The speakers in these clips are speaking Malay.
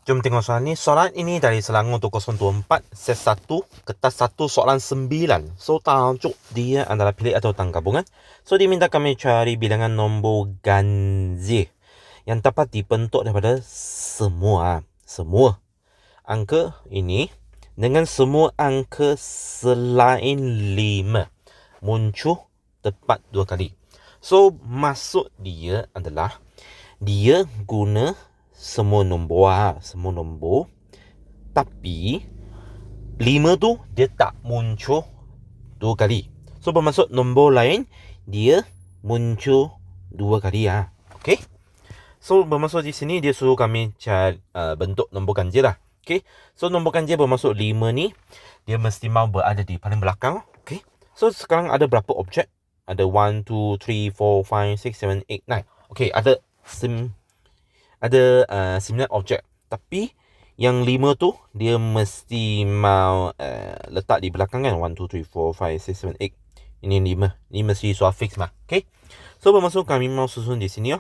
Jom tengok soalan ni. Soalan ini dari Selangor 2024, set 1, kertas 1, soalan 9. So, tajuk dia adalah pilih atau hutang gabungan. So, diminta kami cari bilangan nombor ganjil yang dapat dibentuk daripada semua angka ini dengan semua angka selain 5 muncul tepat 2 kali. So, maksud dia adalah dia guna semua nombor, tapi 5 tu dia tak muncul 2 kali. So bermaksud nombor lain dia muncul 2 kali ah. Okey. So bermaksud di sini dia suruh kami cari bentuk nombor ganjil lah. Okey. So nombor ganjil bermaksud 5 ni dia mesti mau berada di paling belakang. Okey. So sekarang ada berapa objek? Ada 1 2 3 4 5 6 7 8 9. Okey, ada 9 objek, tapi yang 5 tu dia mesti mau letak di belakang kan. 1 2 3 4 5 6 7 8. Ini 5. Ini mesti suafix mah. Okay. So bermaksud kami mau susun di sini.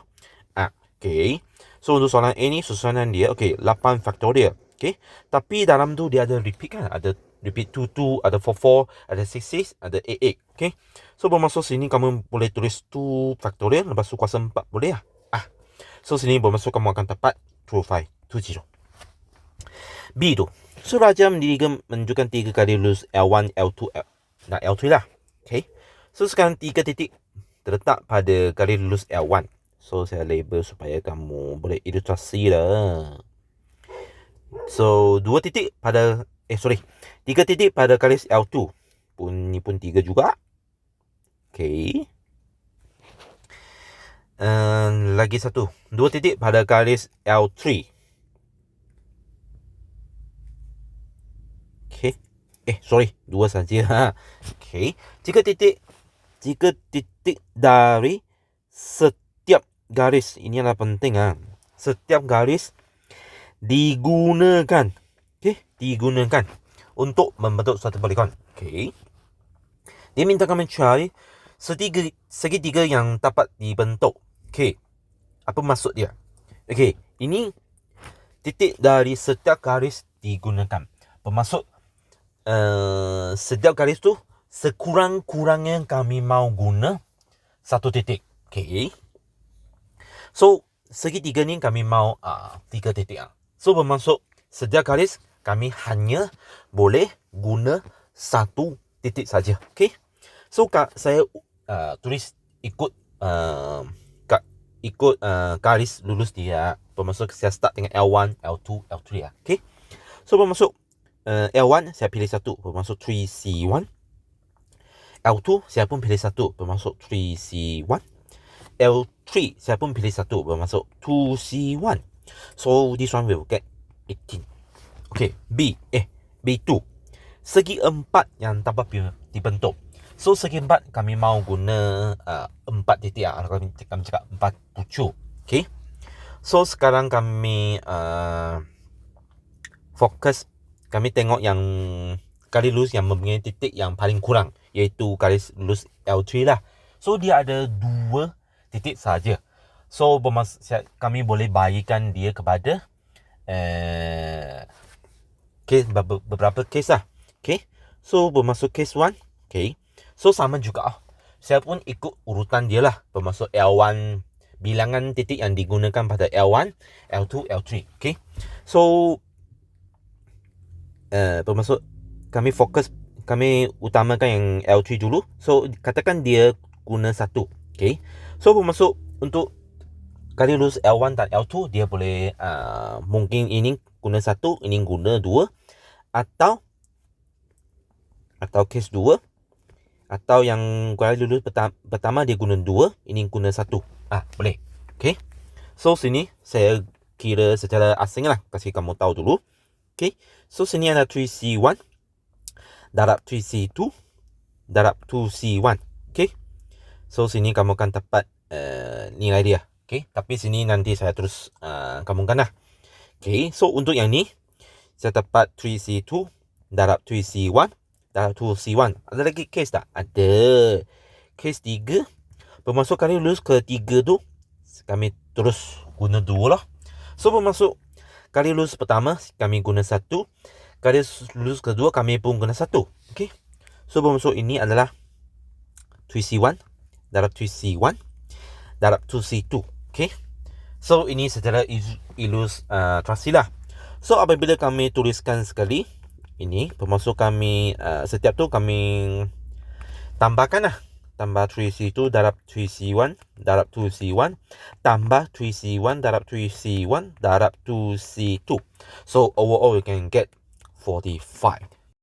Okay. So untuk soalan A ni susunan dia okay 8 faktorial. Okay. Tapi dalam tu dia ada repeat kan. Ada repeat 2 2, ada 4 4, ada 6 6, ada 8 8. Okay. So bermaksud sini kamu boleh tulis 2 faktorial, lepas tu kuasa 4 boleh lah. So sini bermaksud kamu akan dapat 2520. B tu, so Raja menunjukkan 3 kali lulus L1, L2, dan L3 lah. Okay. So sekarang 3 titik terletak pada kali lulus L1. So saya label supaya kamu boleh ilustrasi lah. So 2 titik pada 3 titik pada kali L2. Ni pun 3 juga. Okay. Lagi 1, 2 titik pada garis L3. Okay. 2 saja. Okay. 3 titik dari setiap garis. Ini adalah penting ah. Setiap garis digunakan. Okay. Digunakan untuk membentuk suatu poligon. Okay. Dia minta kami cari segitiga yang dapat dibentuk. Okay. Apa maksud dia? Okay. Ini titik dari setiap garis digunakan. Bermaksud setiap garis tu sekurang-kurangnya kami mau guna 1 titik. Okay. So segitiga ni kami mau 3 titik. So bermaksud setiap garis kami hanya boleh guna 1 titik saja. Okay. So saya tulis ikut garis lulus dia. Bermaksud saya start dengan L1, L2, L3 lah. Okay. So bermaksud L1 saya pilih 1, bermaksud 3C1. L2 saya pun pilih 1, bermaksud 3C1. L3 saya pun pilih 1, bermaksud 2C1. So this one will get 18. Okay. B2. Segi 4 yang dapat dibentuk. So segi 4 kami mau guna 4 titik lah. Kami cakap 4 pucuk. Okay. So sekarang kami fokus. Kami tengok yang garis lulus yang mempunyai titik yang paling kurang, iaitu garis lulus L3 lah. So dia ada 2 titik saja. So kami boleh bagikan dia kepada beberapa case lah. Okay. So bermaksud case 1. Okay. So sama juga. Saya pun ikut urutan dia lah. Bermaksud L1, bilangan titik yang digunakan pada L1, L2, L3. Okay. So bermaksud kami utamakan yang L3 dulu. So katakan dia guna 1. Okay. So bermaksud untuk kali lulus L1 dan L2 dia boleh mungkin ini guna 1, ini guna 2, atau case 2, atau yang kali lulus pertama dia guna 2, ini guna 1. Boleh. Okay. So sini saya kira secara asing lah, kasih kamu tahu dulu. Okay. So sini ada 3C1 darab 3C2 darab 2C1. Okay. So sini kamu akan dapat nilai dia. Okay. Tapi sini nanti saya terus gabungkan lah. Okay. So untuk yang ni saya dapat 3C2 darab 3C1 darab 2C1. Ada lagi case tak? Ada. Case 3. Bermaksud kali lulus ketiga tu kami terus guna 2 lah. So bermaksud Kali lulus pertama kami guna 1. Kali lulus kedua kami pun guna 1. Okay. So bermaksud ini adalah 3C1 darab 3C1 darab 2C2. Okay. So ini secara ilustrasi lah. So apabila kami tuliskan sekali ini, bermaksud kami setiap tu kami tambahkan lah. Tambah 3C2 darab 3C1 darab 2C1 tambah 3C1 darab 3C1 darab 2C2. So overall you can get 45.